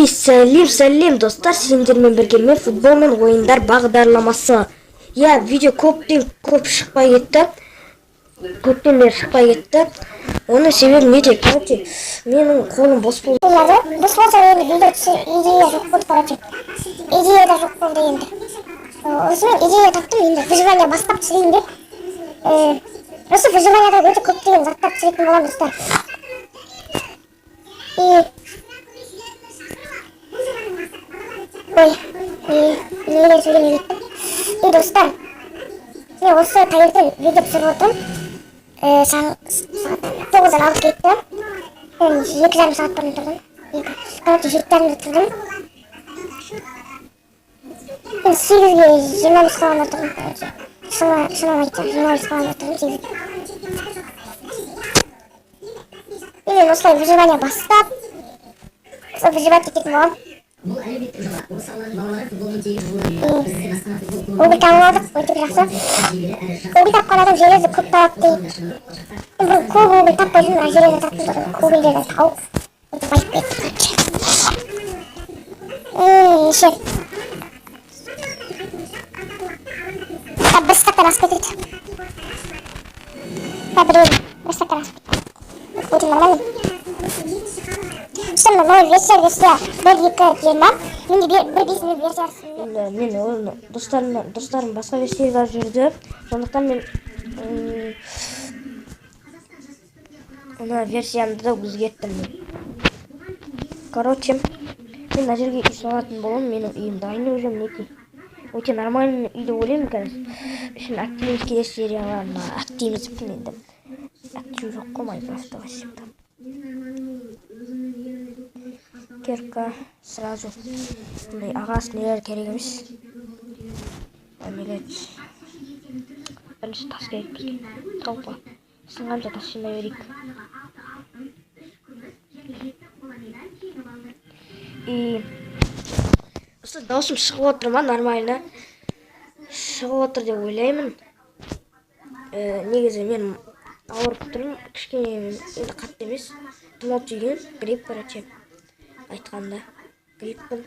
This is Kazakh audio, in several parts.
Сәлем достар, сендермен бірге мен футбол мен ойындар бағдарламасы. Видео көп шықпай кетті. Көптен бері шықпай кетті. Оның себебі неде? Менің қолым бос болды. Бос болса енді видео идея жоқ болды, короче. Идея да жоқ болды енді. Осымен идея таптым, енді выживание бастап түсірейін деп. Осы выживанияда өте көптеген заттар түсіретін боламын достар. Нелер сөйлемей кеттім. Достар, мен осы таңертең видео түсіріп отырмын. Сағат 9-дан алып кетті. Мен 2,5 сағат бұрын тұрдым. Короче, 7,5-да тұрдым. Мен 8-ге 25 қалғанда тұрдым. Шынын айтсам, 25 қалғанда тұрдым 8-ге. Мен осылай выживание бастап, сол выживать ететін боламын. Ол бір тауып алдық, өте жақсы. Ол бір тапқан адам железді көп тауып дейді. Бұл көп ол бір таппай жүрмін, железді таптым тұрдым. Көбелерді тауып, өте байып кетті. Шер. Бір стақтан асып кетеді. Біреуді, бір стақтан асып кетті. Өте нормально. Шынында мой версия 1-2 менде бір бесінде версиясы. Мен достарым басқа версиялар жүрді. Сондықтан мен ана версиямды да өзгерттім. Короче, мен мына жерге үй салатын боламын. Менің үйім дайын уже мінекей. Өте нормальный үй деп ойлаймын қазір. Үшін активность келесі серияларына активность енді. Актив жоқ қой Майнкрафтта вообще-то. Кирка сразу ағасы нелер керек емес. Бірінші тас керек бізге. Толпа. Сынғанша тас жинай берейік. Осы даусым шығып отыр ма? Нормально. Шығып отыр деп ойлаймын. Негізі мен ауырып тұрмын. Кішкене енді қатты емес. Тұмау түйген. Грипп, короче. Айтқанда. Гриппін.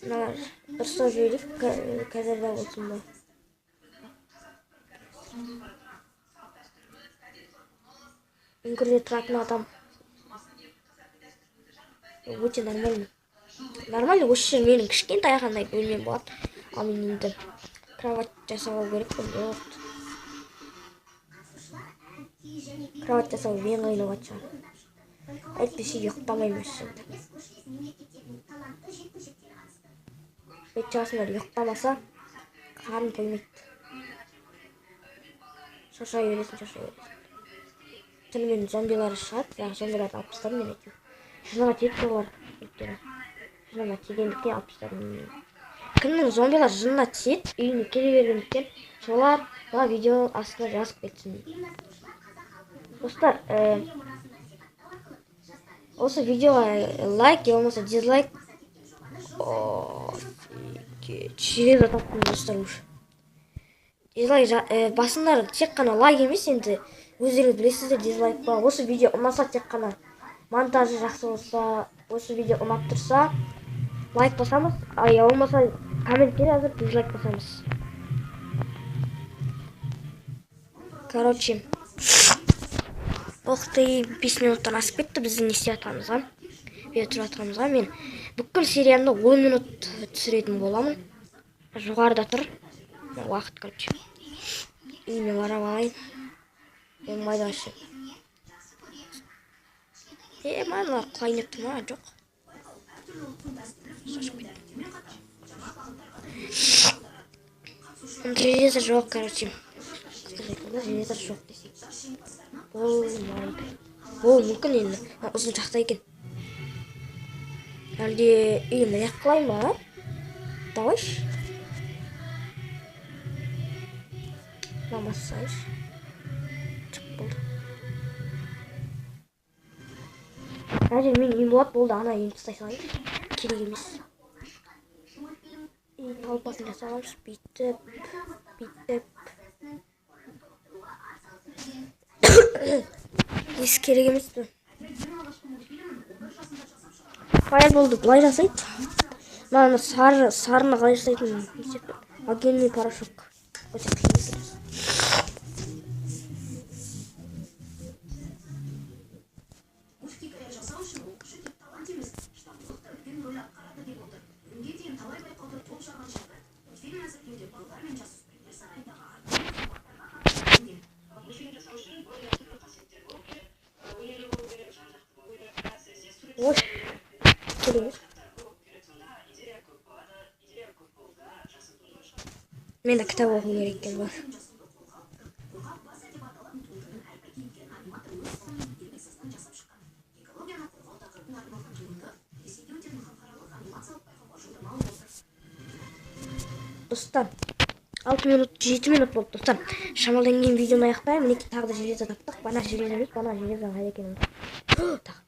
Дұрыстау жүйелік. Қазірде болсын ба. Үңгірде тұратын адам. Өте нормально. Нормально, осы жер менің кішкентай қандай бөлмем болады. Ал мен енді кровать жасауы керек қой. Кровать жасау мен қиынап жатыр. Әйтпесе ұйықтамаймын şimdi. Бет жасындар ұйықтамаса қарным тоймайды. Шаршай бересің. Түнімен зомбилары шығады. Зомбиларды алып тастадым мен әйтеуір. Жыныма тиіп олар. Жыныма тигендіктен алып тастадым. Кімнің зомбилар жынына тиеді, үйіне келе бергендіктен солар видео астына жазып кетсін. Достар, осы видеоға лайк, болмаса дизлайк. Железді таптым достар уже. Дизлайк басындар тек қана лайк емес, енді өздеріңіз білесіздер дизлайк ба. Осы видео ұнаса тек қана монтажы жақсы болса, осы видео ұнап тұрса лайк басамыз, болмаса комментке жазып дизлайк басамыз. Короче, оқты 5 минуттан асып кетті біздің істеп жатқанымызға. Видео түсіріп жатқанымызға. Мен бүкіл сериямды 10 минут түсіретін боламын. Жоғарыда тұр. Уақыт, короче. Үйіме барап алайын. Болмайды вообще. Майлар құлайын епті ма? Жоқ. Телевизор жоқ, короче. Телевизор жоқ десек. Болмайды. Ол мүмкін енді. Ұзын жақта екен. Әлде үйімді аяқ қылай ма? Давайш. Намассайш. Чық болды. Әлде мен үйім болады болды. Ана үйім тыстай салайын. Керек емес. Үй талпасын жасағамыз. Бүйтіп. Ес керек емес пе? Қалай болды? Былай жасайды. Мана сарыны қалай жасайтын? Огненный порошок. Өте қиын екен. Ой, керек. Мен де кітап оқу керек екен бар. Достар, 6 минут, 7 минут болды достар. Шамалдан кейін видеоны аяқтаймын. Мінекей тағы да железо таптық. Бана железо емес, бана железо қайда екен? Тағы.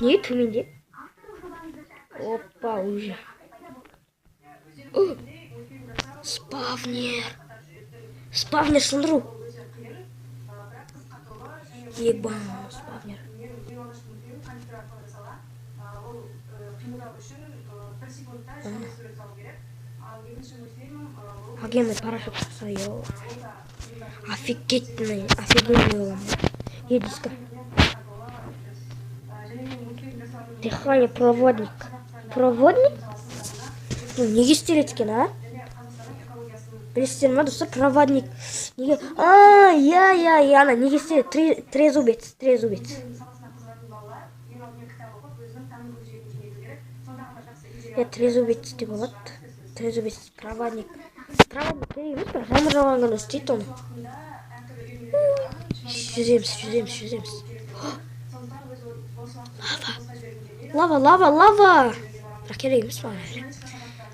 Не төменде? Опа, уже. Спавнер сындыру. Ебан, спавнер. Огненный порошок сосаю. Офигенный он. Едиска. Дыхание проводник. Проводник? Ну, неге істеледі екен, а? Білесіздер ма, достар, проводник. Неге? Ана, неге істеледі? Трезубец. Трезубец деп болады. Трезубец, проводник. Проводник керек емес пе? Жамыр жауған ғана істейді оны. Жүземіз. Лава. Бірақ керек емес па?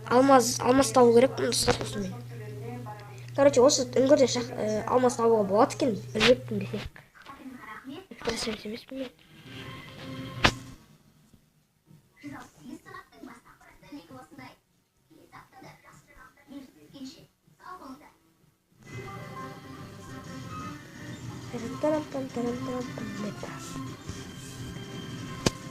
Алмаз табу керек пе, достар, осымен. Короче, осы үңгірде алмаз табуға болады екен, білмеппін десек. Экстрасенс емес пе?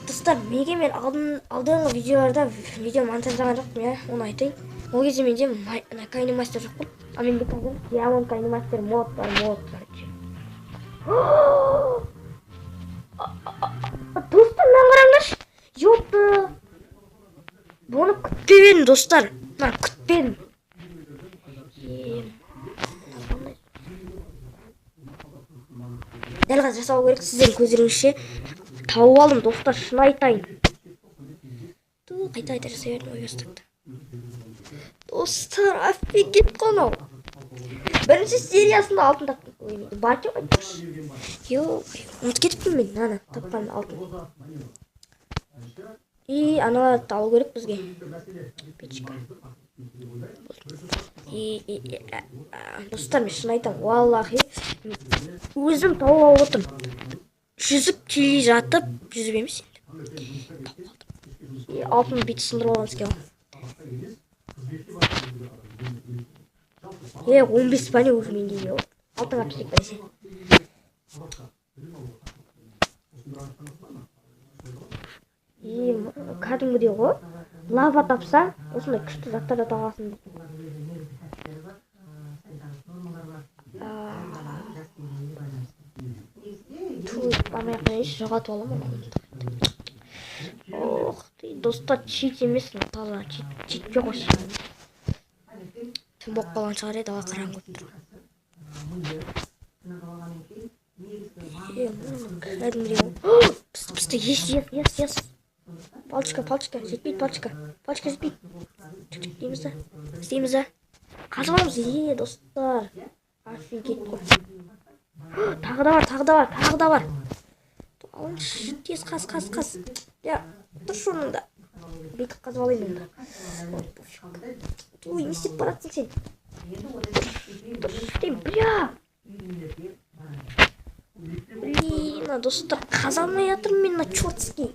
Достар, неге мен алдыңғы видеоларда видео монтаждаған жоқпын, я, оны айтайын. Ол кезде менде кайнемастер жоқ болды. А менде қазір Диамond кайнемастер мод бар, короче. Достар, мен қараңдаршы. Ёпты. Бұны күтпеген, достар. Күтпедім. Дәл қазір жасау керек, сіздердің көздеріңізше. Тауып алдым, достар, шын айтайын. Қайта жасай бердім, ойыстықты. Достар, офигеть қонау. Бірінші сериясында алтын таптым. Бар ке қайтпақшы. Ұмыт кетіппін мен, ана, тапқан алтын. И аналарды алу керек бізге. Печка. Достар, мен шын айтам, валлахи, өзім тауып алып отырмын. Жүзіп келе жатып, жүзіп емес енді. Алтын бейті сындырып аламыз ке. 15 пәне уже менде не болды. Алтынға пісек бәлесе. Кәдімгідей ғой. Лава тапсаң, осындай күшті заттарды табасың. Жоғатып аламын. Достар, чит емес, таза читпе қойшы. Түн болып қалған шығар еді, ала қараң көп тұр. Пісті, ес. Палчика, жетпейді палчика. Палчика жетпейді. Істейміз да. Қазып аламыз, достар. Офигеть қой. Тағы да бар. Алыншы, тез қаз. Я, тұршы орнында. Бекі қазып алайын онда. Ой, не істеп баратсың сен. Тұршы, бля. Блин, достар, қаза алмай жатырмын мен, чёртский.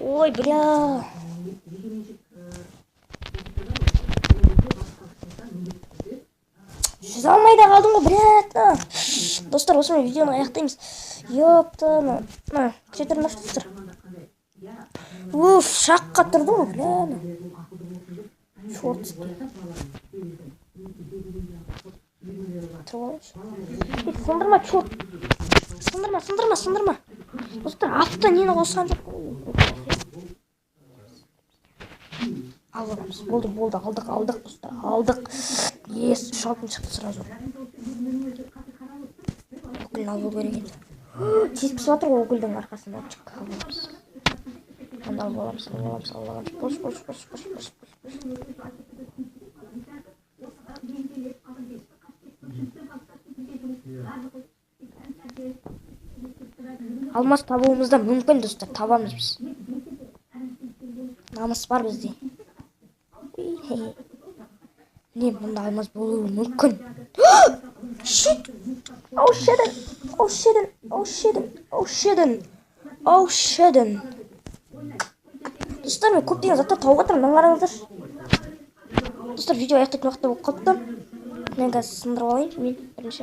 Ой, бля. Жаза алмай да қалдым ғой, блядь. Достар, осымен видеоны аяқтаймыз. Ёпта, кеше тұрмаш достар. Уф, шаққа тұрды ғой, блядь. Шортский. Тұрып алайыншы. Сындырма, чорт. Сындырма. Достар, апта нені қосқан жоқ. Алғанымыз. Болды, алдық, достар. Алдық. Ес, шалтын шықты сразу. Өкілін алу керек еді. Тиіп жатыр ғой өкілдің арқасында. Чыққа алғанымыз. Анда алғанымыз. Бош. Алмаз табуымыз да мүмкін, достар. Табамыз біз. Намыс бар бізде. Не, бұнда алмаз болуы мүмкін. Shit! Oh shit! Достар, мен көптеген заттар тауып жатырмын, қараңыздар. Достар, видео аяқтайтын уақытта болып қалыпты. Мен қазір сындырып алайын, мен бірінші.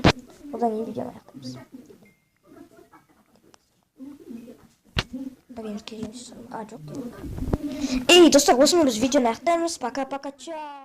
Одан кейін видеоны аяқтаймыз. Жоқ. Ей, достар, осымен біз видеоны аяқтаймыз. Пока-пока, чао!